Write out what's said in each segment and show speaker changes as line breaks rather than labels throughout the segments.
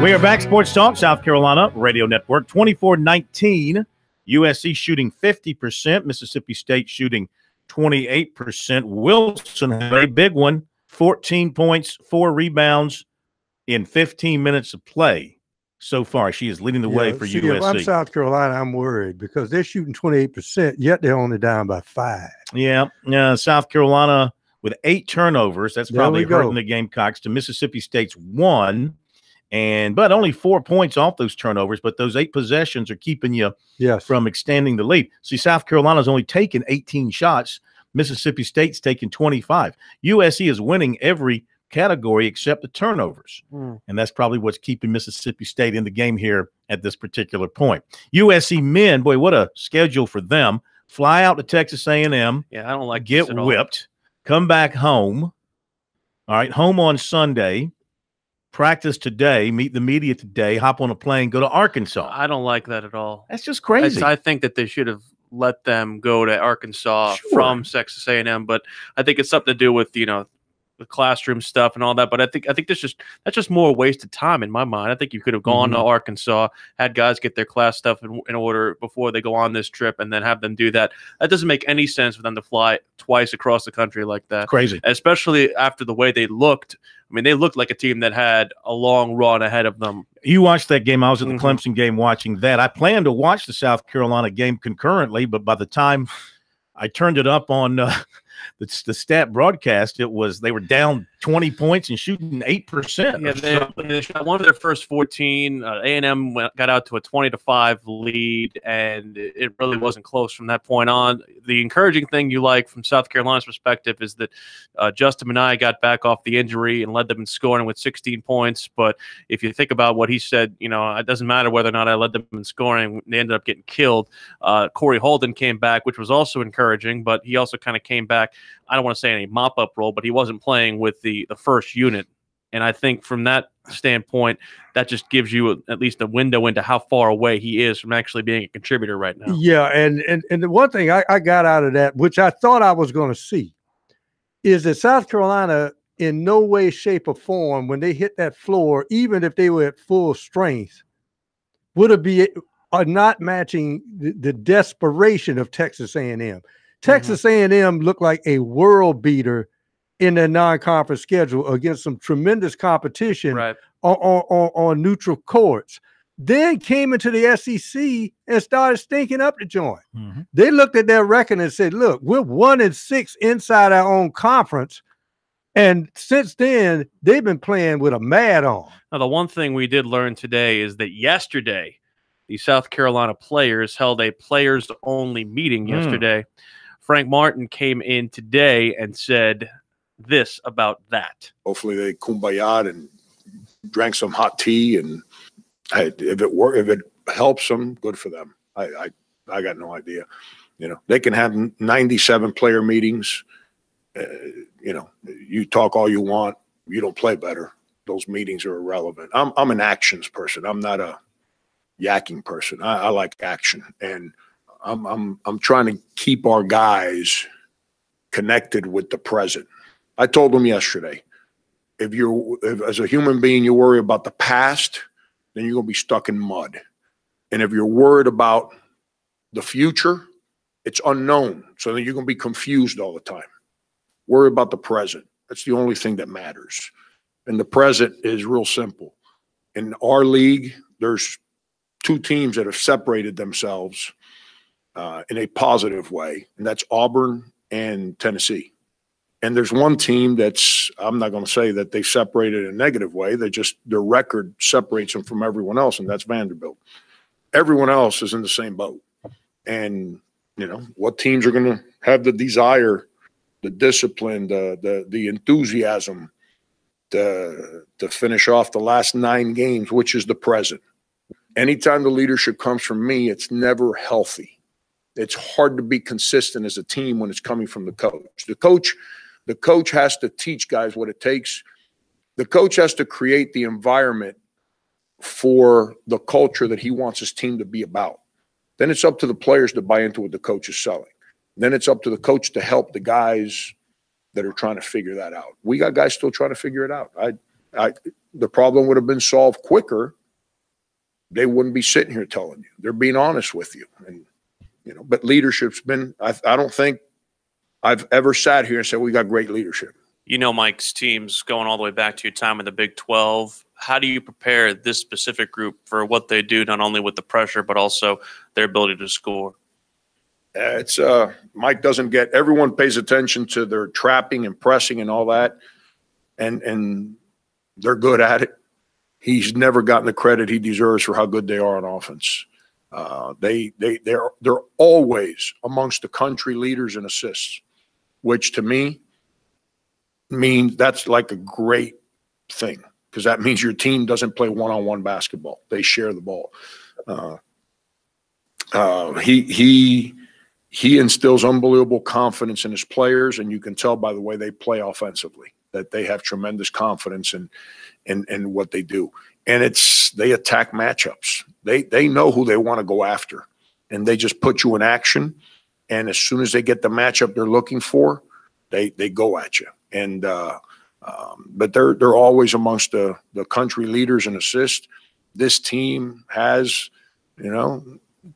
We are back. Sports Talk, South Carolina Radio Network. 24-19. USC shooting 50%. Mississippi State shooting 28%. Wilson had a big one. 14 points, 4 rebounds in 15 minutes of play so far. She is leading the way for USC.
If I'm South Carolina, I'm worried because they're shooting 28%, yet they're only down by 5.
Yeah. South Carolina with 8 turnovers. That's probably hurting the Gamecocks to Mississippi State's 1. But only 4 points off those turnovers, but those 8 possessions are keeping you from extending the lead. See, South Carolina's only taken 18 shots. Mississippi State's taken 25. USC is winning every category except the turnovers. And that's probably what's keeping Mississippi State in the game here at this particular point. USC men, boy, what a schedule for them. Fly out to Texas A&M.
Yeah, I don't like
get whipped. Come back home. All right, home on Sunday. Practice today, meet the media today, hop on a plane, go to Arkansas.
I don't like that at all.
That's just crazy.
I think that they should have let them go to Arkansas from Texas A&M, but I think it's something to do with, the classroom stuff and all that. But I think that's just more wasted time in my mind. I think you could have gone to Arkansas, had guys get their class stuff in order before they go on this trip, and then have them do that. That doesn't make any sense for them to fly twice across the country like that.
Crazy.
Especially after the way they looked. I mean, they looked like a team that had a long run ahead of them.
You watched that game. I was at the Clemson game watching that. I planned to watch the South Carolina game concurrently, but by the time I turned it up on the stat broadcast, they were down 20 points and shooting 8%.
Yeah, they shot one of their first 14. A&M got out to a 20-5 lead, and it really wasn't close from that point on. The encouraging thing you like from South Carolina's perspective is that Justin Minaya got back off the injury and led them in scoring with 16 points. But if you think about what he said, it doesn't matter whether or not I led them in scoring. They ended up getting killed. Corey Holden came back, which was also encouraging, but he also kind of came back, I don't want to say any mop-up role, but he wasn't playing with the first unit. And I think from that standpoint, that just gives you at least a window into how far away he is from actually being a contributor right now.
Yeah, and the one thing I got out of that, which I thought I was going to see, is that South Carolina in no way, shape, or form, when they hit that floor, even if they were at full strength, are not matching the desperation of Texas A&M. Texas A&M looked like a world beater in their non-conference schedule against some tremendous competition on neutral courts. Then came into the SEC and started stinking up the joint. They looked at their record and said, look, we're 1-6 inside our own conference. And since then, they've been playing with a mad on.
Now, the one thing we did learn today is that yesterday, the South Carolina players held a players-only meeting yesterday. Frank Martin came in today and said this about that.
Hopefully they kumbaya'd and drank some hot tea, and if it helps them, good for them. I got no idea. They can have 97 player meetings. You talk all you want, you don't play better. Those meetings are irrelevant. I'm an actions person. I'm not a yakking person. I like action, and I'm trying to keep our guys connected with the present. I told them yesterday, if as a human being you worry about the past, then you're going to be stuck in mud. And if you're worried about the future, it's unknown. So then you're going to be confused all the time. Worry about the present. That's the only thing that matters. And the present is real simple. In our league, there's 2 teams that have separated themselves in a positive way, and that's Auburn and Tennessee. And there's one team that's, I'm not going to say that they separated in a negative way. Their record separates them from everyone else, and that's Vanderbilt. Everyone else is in the same boat. And, what teams are going to have the desire, the discipline, the enthusiasm to finish off the last 9 games, which is the present. Anytime the leadership comes from me, it's never healthy. It's hard to be consistent as a team when it's coming from the coach. The coach has to teach guys what it takes. The coach has to create the environment for the culture that he wants his team to be about. Then it's up to the players to buy into what the coach is selling. Then it's up to the coach to help the guys that are trying to figure that out. We got guys still trying to figure it out. the problem would have been solved quicker, they wouldn't be sitting here telling you. They're being honest with you. And, but leadership's been, I don't think I've ever sat here and said, we got great leadership.
Mike's teams going all the way back to your time in the Big 12. How do you prepare this specific group for what they do, not only with the pressure, but also their ability to score?
It's Mike doesn't get, everyone pays attention to their trapping and pressing and all that. And they're good at it. He's never gotten the credit he deserves for how good they are on offense. They're always amongst the country leaders in assists, which to me means that's like a great thing, because that means your team doesn't play one-on-one basketball. They share the ball. He instills unbelievable confidence in his players, and you can tell by the way they play offensively that they have tremendous confidence in what they do. And they attack matchups. They know who they want to go after, and they just put you in action. And as soon as they get the matchup they're looking for, they go at you. And but they're always amongst the country leaders in assists. This team has,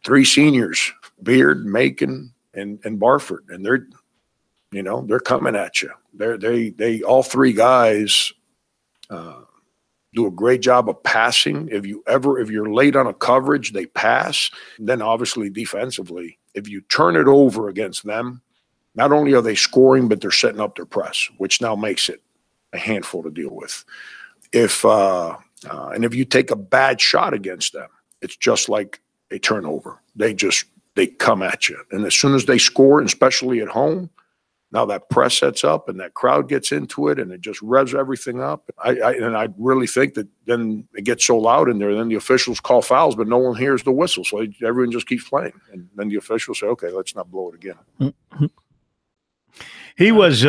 3 seniors, Beard, Macon, and Barford, and they're coming at you. They all 3 guys do a great job of passing. If you're late on a coverage, they pass. And then obviously defensively, if you turn it over against them, not only are they scoring, but they're setting up their press, which now makes it a handful to deal with. And if you take a bad shot against them, it's just like a turnover. They come at you. And as soon as they score, and especially at home, now that press sets up and that crowd gets into it and it just revs everything up. I really think that then it gets so loud in there, then the officials call fouls, but no one hears the whistle. So everyone just keeps playing. And then the officials say, okay, let's not blow it again.
Mm-hmm. He was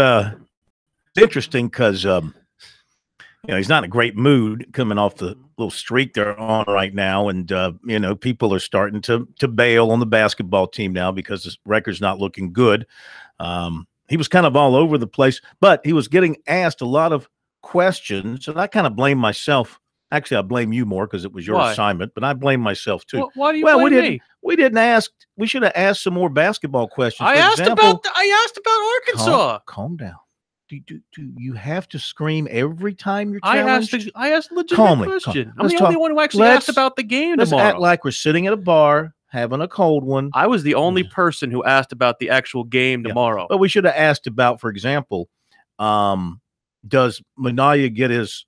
interesting because, he's not in a great mood coming off the little streak they're on right now. And, people are starting to bail on the basketball team now because the record's not looking good. He was kind of all over the place, but he was getting asked a lot of questions, and I kind of blame myself. Actually, I blame you more because it was your assignment, but I blame myself too.
Why do you blame me?
We didn't ask. We should have asked some more basketball questions.
I asked about Arkansas.
Calm down. Do you have to scream every time you're challenged?
I asked a legitimate question. I'm the only one who actually asked about the game tomorrow.
Let's act like we're sitting at a bar having a cold one.
I was the only person who asked about the actual game tomorrow.
But we should have asked about, for example, does Minaya get his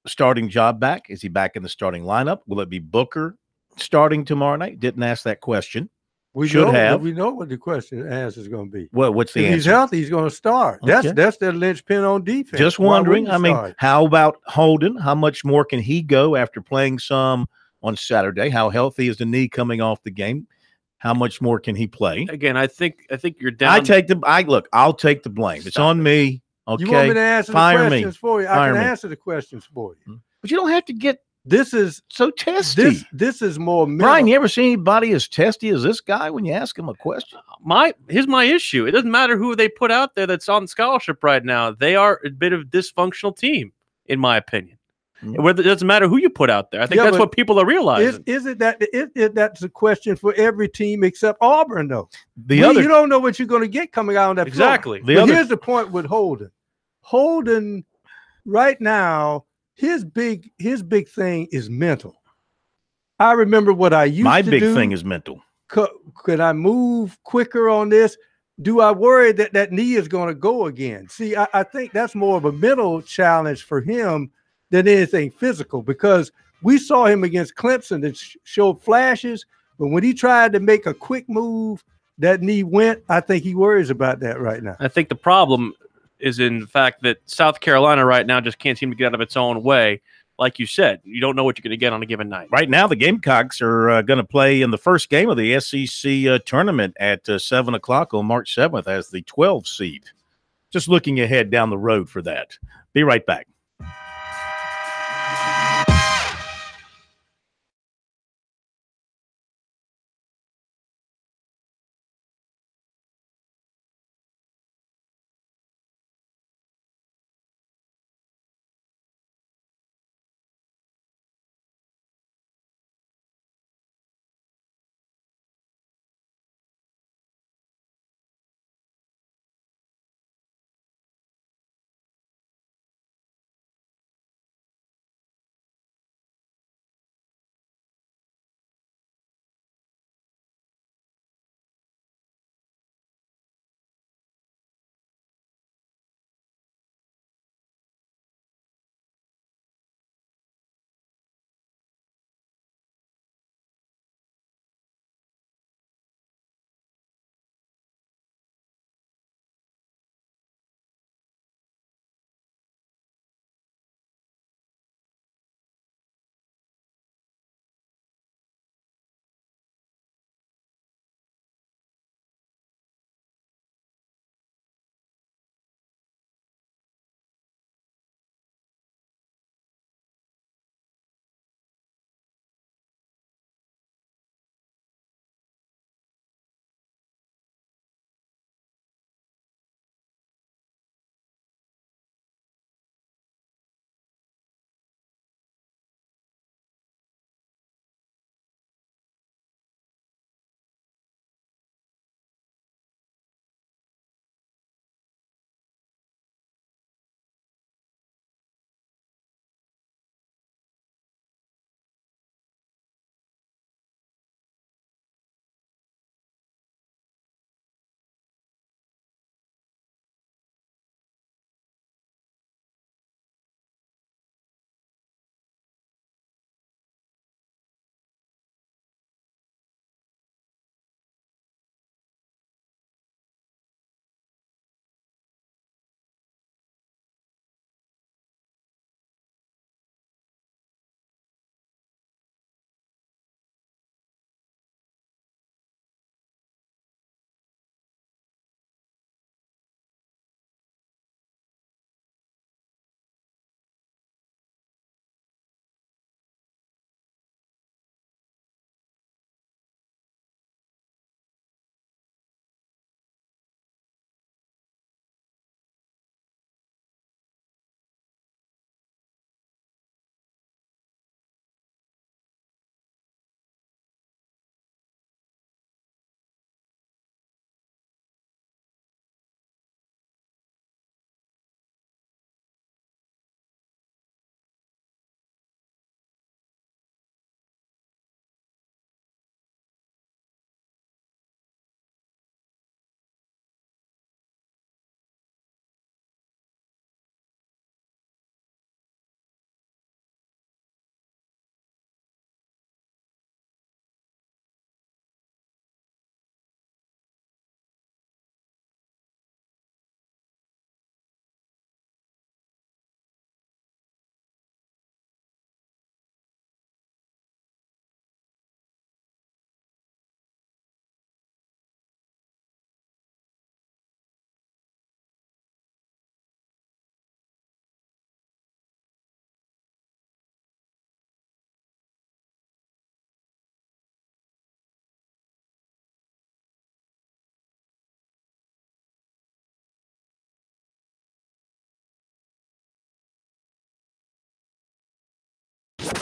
starting job back? Is he back in the starting lineup? Will it be Booker starting tomorrow night? Didn't ask that question.
We know what the question answer is going to be.
What's the answer?
If he's healthy, he's going to start.
Okay.
That's their linchpin on defense.
Just wondering. How about Holden? How much more can he go after playing some on Saturday? How healthy is the knee coming off the game? How much more can he play?
Again, I think you're down.
I'll take the blame. It's on me. Okay.
You want me to answer the questions for you? I can answer the questions for you.
But you don't have to get
this is
so testy.
This is more mental.
Brian, you ever seen anybody as testy as this guy when you ask him a question?
Here's my issue. It doesn't matter who they put out there that's on scholarship right now. They are a bit of a dysfunctional team, in my opinion. It doesn't matter who you put out there. I think that's what people are realizing.
Is it that's a question for every team except Auburn, though? You don't know what you're going to get coming out on that
exactly.
Here's the point with Holden. Holden, right now, his big thing is mental. I remember what I used to do.
My big thing is mental.
Could I move quicker on this? Do I worry that knee is going to go again? See, I think that's more of a mental challenge for him than anything physical, because we saw him against Clemson that showed flashes, but when he tried to make a quick move, that knee went. I think he worries about that right now.
I think the problem is in the fact that South Carolina right now just can't seem to get out of its own way. Like you said, you don't know what you're going to get on a given night.
Right now, the Gamecocks are going to play in the first game of the SEC tournament at 7 o'clock on March 7th as the 12 seed. Just looking ahead down the road for that. Be right back.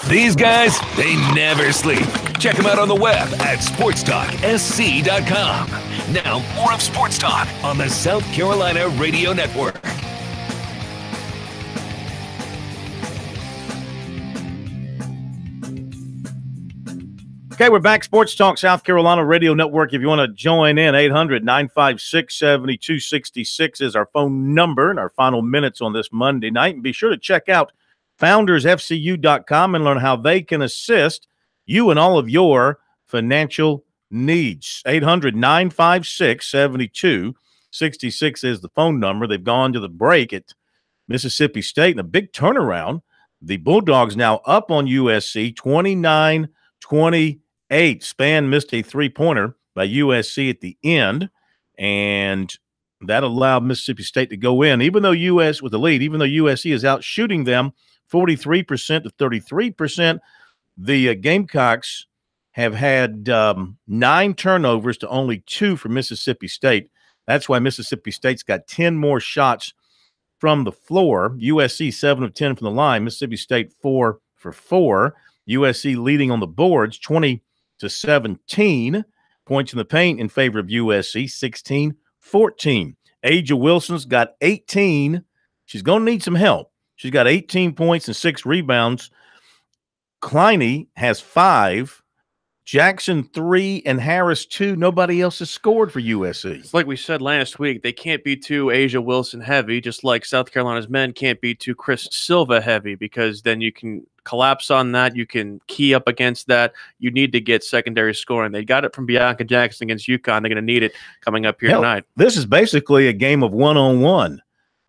These guys, they never sleep. Check them out on the web at SportsTalkSC.com. Now, more of Sports Talk on the South Carolina Radio Network.
Okay, we're back. Sports Talk South Carolina Radio Network. If you want to join in, 800-956-7266 is our phone number and our final minutes on this Monday night. And be sure to check out foundersfcu.com and learn how they can assist you in all of your financial needs. 800-956-7266 is the phone number. They've gone to the break at Mississippi State in a big turnaround. The Bulldogs now up on USC 29-28. Span missed a three-pointer by USC at the end, and that allowed Mississippi State to go in, even though with the lead, even though USC is out shooting them 43% to 33%. The Gamecocks have had 9 turnovers to only 2 for Mississippi State. That's why Mississippi State's got 10 more shots from the floor. USC 7 of 10 from the line. Mississippi State 4 for 4. USC leading on the boards 20-17. Points in the paint in favor of USC 16-14. Aja Wilson's got 18. She's going to need some help. She's got 18 points and 6 rebounds. Kleine has 5. Jackson 3 and Harris 2. Nobody else has scored for USC.
It's like we said last week, they can't be too Aja Wilson heavy, just like South Carolina's men can't be too Chris Silva heavy, because then you can collapse on that. You can key up against that. You need to get secondary scoring. They got it from Bianca Jackson against UConn. They're going to need it coming up here tonight.
This is basically a game of one-on-one.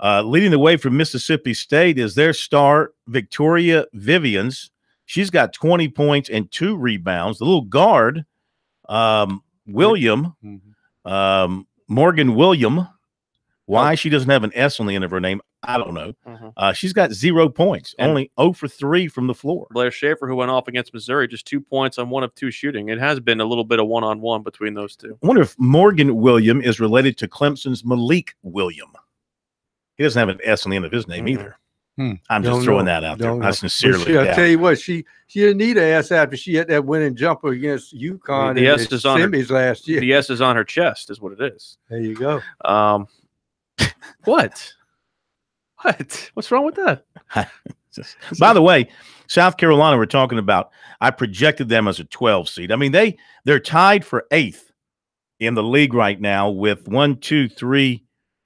Leading the way from Mississippi State is their star, Victoria Vivians. She's got 20 points and 2 rebounds. The little guard, Morgan William. Why she doesn't have an S on the end of her name, I don't know. She's got 0 points, and only 0 for 3 from the floor.
Blair Schaefer, who went off against Missouri, just 2 points on 1 of 2 shooting. It has been a little bit of one-on-one between those two.
I wonder if Morgan William is related to Clemson's Malik William. He doesn't have an S on the end of his name either. I'm just throwing that out there. I sincerely
I'll tell you what, she didn't need an S after she had that winning jumper against UConn
the S is on her,
last year.
The S is on her chest is what it is.
There you go.
What? What's wrong with that?
By the way, South Carolina, we're talking about, I projected them as a 12 seed. I mean, they're tied for 8th in the league right now with 1, 2, 3,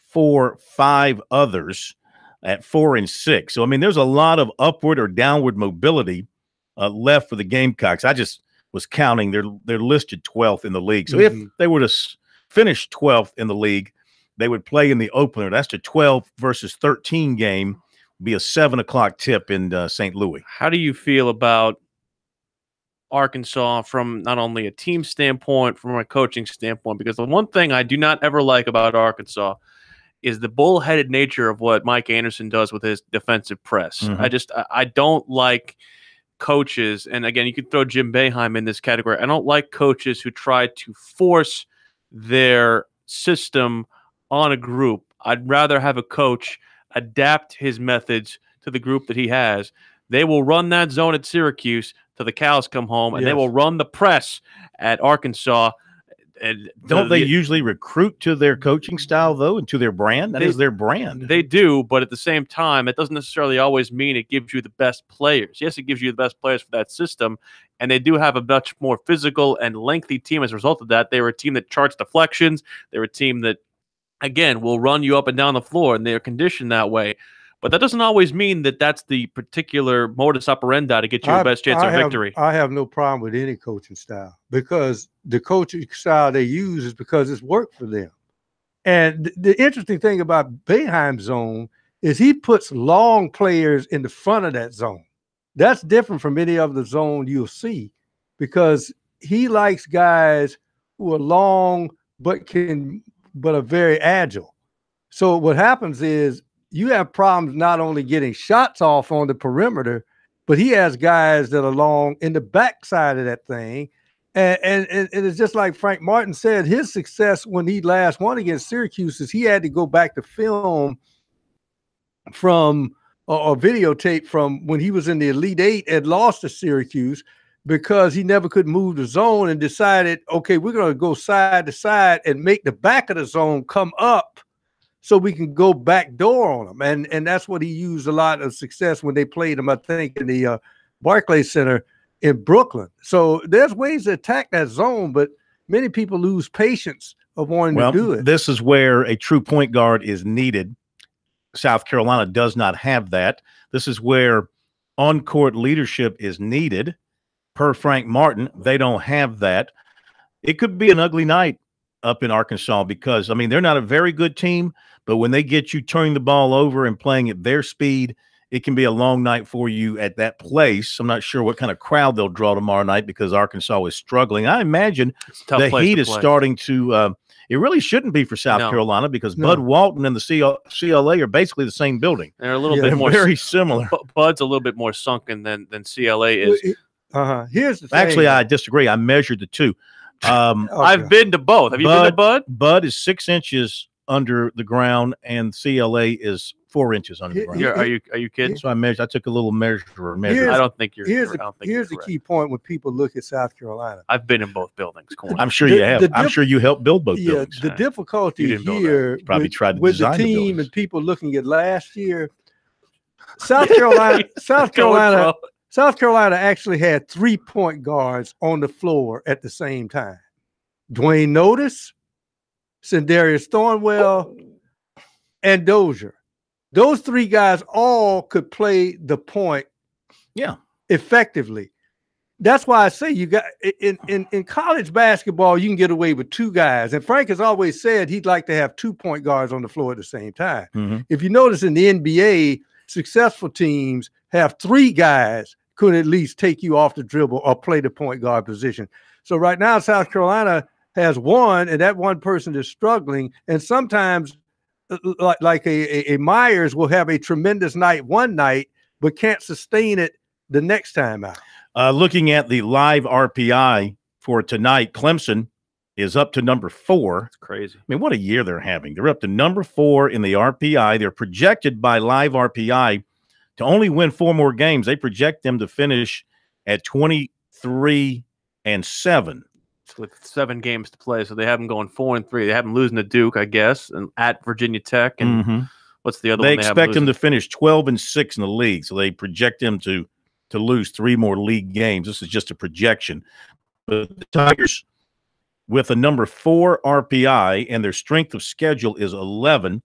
4, 5 others at 4 and 6. So, I mean, there's a lot of upward or downward mobility left for the Gamecocks. I just was counting. They're listed 12th in the league. So if they were to finish 12th in the league, they would play in the opener. That's the 12 versus 13 game. Be a 7 o'clock tip in St. Louis.
How do you feel about Arkansas from not only a team standpoint, from a coaching standpoint? Because the one thing I do not ever like about Arkansas is the bullheaded nature of what Mike Anderson does with his defensive press. I don't like coaches, and again, you could throw Jim Boeheim in this category. I don't like coaches who try to force their system on a group. I'd rather have a coach adapt his methods to the group that he has. They will run that zone at Syracuse till the cows come home, and they will run the press at Arkansas. And
don't they usually recruit to their coaching style, though, and to their brand? That is their brand.
They do, but at the same time, it doesn't necessarily always mean it gives you the best players. Yes, it gives you the best players for that system, and they do have a much more physical and lengthy team as a result of that. They were a team that charts deflections. They're a team that, again, will run you up and down the floor, and they're conditioned that way. But that doesn't always mean that that's the particular modus operandi to get you the best chance of victory.
I have no problem with any coaching style, because the coaching style they use is because it's worked for them. And the interesting thing about Boeheim's zone is he puts long players in the front of that zone. That's different from any other zone you'll see, because he likes guys who are long but are very agile. So what happens is, you have problems not only getting shots off on the perimeter, but he has guys that are long in the backside of that thing. And it's just like Frank Martin said, his success when he last won against Syracuse is he had to go back to film from a videotape from when he was in the Elite Eight and lost to Syracuse because he never could move the zone and decided, okay, we're going to go side to side and make the back of the zone come up so we can go back door on him. And that's what he used a lot of success when they played him, I think, in the Barclays Center in Brooklyn. So there's ways to attack that zone, but many people lose patience of wanting to do it.
This is where a true point guard is needed. South Carolina does not have that. This is where on-court leadership is needed. Per Frank Martin, they don't have that. It could be an ugly night up in Arkansas because, I mean, they're not a very good team, but when they get you turning the ball over and playing at their speed, it can be a long night for you at that place. I'm not sure what kind of crowd they'll draw tomorrow night because Arkansas is struggling. I imagine the heat is starting to it really shouldn't be for South Carolina because Bud Walton and the CLA are basically the same building.
They're a little bit more
very similar.
Bud's a little bit more sunken than CLA is.
Here's the thing.
Actually, I disagree. I measured the two.
I've been to both. Have you been to Bud?
Bud is 6 inches under the ground, and CLA is 4 inches under the ground.
Are you kidding?
So I took a little measure.
I don't think you're.
Here's the key point when people look at South Carolina.
I've been in both buildings.
I'm sure you have. I'm sure you helped build both buildings.
The difficulty here with the team and people looking at last year, South Carolina actually had 3 point guards on the floor at the same time. Dwayne Notice, Sindarius Thornwell, and Dozier. Those three guys all could play the point effectively. That's why I say you got in college basketball, you can get away with two guys. And Frank has always said he'd like to have 2 point guards on the floor at the same time. Mm-hmm. If you notice in the NBA, successful teams have 3 guys could at least take you off the dribble or play the point guard position. So right now, South Carolina has one, and that one person is struggling. And sometimes, like a Myers will have a tremendous night one night, but can't sustain it the next time out.
Looking at the live RPI for tonight, Clemson is up to number 4.
It's crazy.
I mean, what a year they're having. They're up to number 4 in the RPI. They're projected by live RPI to only win 4 more games. They project them to finish at 23-7.
With 7 games to play, so they have them going 4-3. They have them losing to Duke, I guess, and at Virginia Tech. And what's the other one?
They expect them to finish 12-6 in the league, so they project them to lose 3 more league games. This is just a projection. But the Tigers, with a number 4 RPI, and their strength of schedule is 11,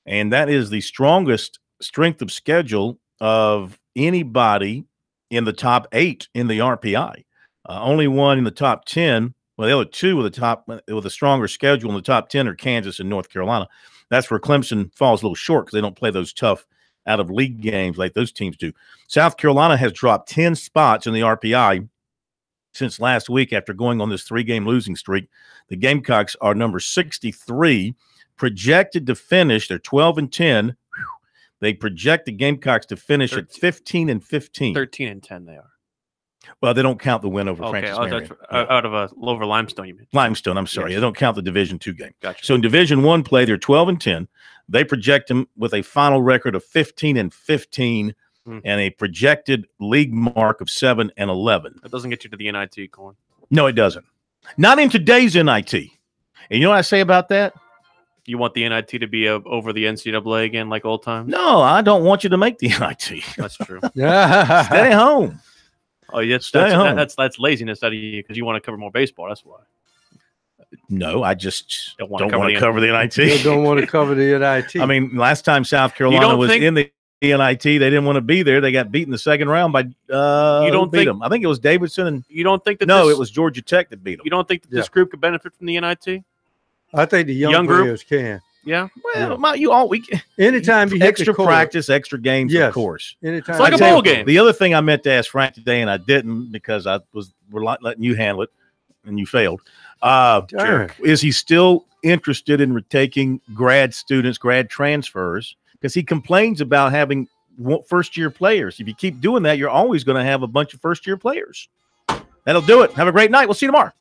and that is the strongest strength of schedule of anybody in the top 8 in the RPI. Only one in the top 10. Well, the other 2 with a stronger schedule in the top 10 are Kansas and North Carolina. That's where Clemson falls a little short because they don't play those tough out-of-league games like those teams do. South Carolina has dropped 10 spots in the RPI since last week after going on this 3-game losing streak. The Gamecocks are number 63, projected to finish. They're 12-10. They project the Gamecocks to finish at 15-15.
13-10 they are.
Well, they don't count the win over Francis Marion.
Out of over Limestone, you mean?
Limestone, I'm sorry. Yes. They don't count the Division II game.
Gotcha.
So in Division I play, they're 12-10. They project them with a final record of 15-15 and a projected league mark of 7-11.
That doesn't get you to the NIT, Corn.
No, it doesn't. Not in today's NIT. And you know what I say about that?
You want the NIT to be over the NCAA again like old times?
No, I don't want you to make the NIT.
That's true.
Stay home.
Oh, yes, that's laziness out of you because you want to cover more baseball. That's why.
No, I just don't want to cover the NIT.
They don't want to cover the NIT.
I mean, last time South Carolina was in the NIT, they didn't want to be there. They got beat in the second round by
you don't beat
them. I think it was Davidson, and
you don't think that
it was Georgia Tech that beat them.
You don't think that this group could benefit from the NIT?
I think the young players can.
Yeah.
Well, anytime you
extra practice, extra games, of course.
Anytime.
It's like a bowl game.
The other thing I meant to ask Frank today, and I didn't because we're letting you handle it, and you failed. Is he still interested in taking grad transfers? Because he complains about having first-year players. If you keep doing that, you're always going to have a bunch of first-year players. That'll do it. Have a great night. We'll see you tomorrow.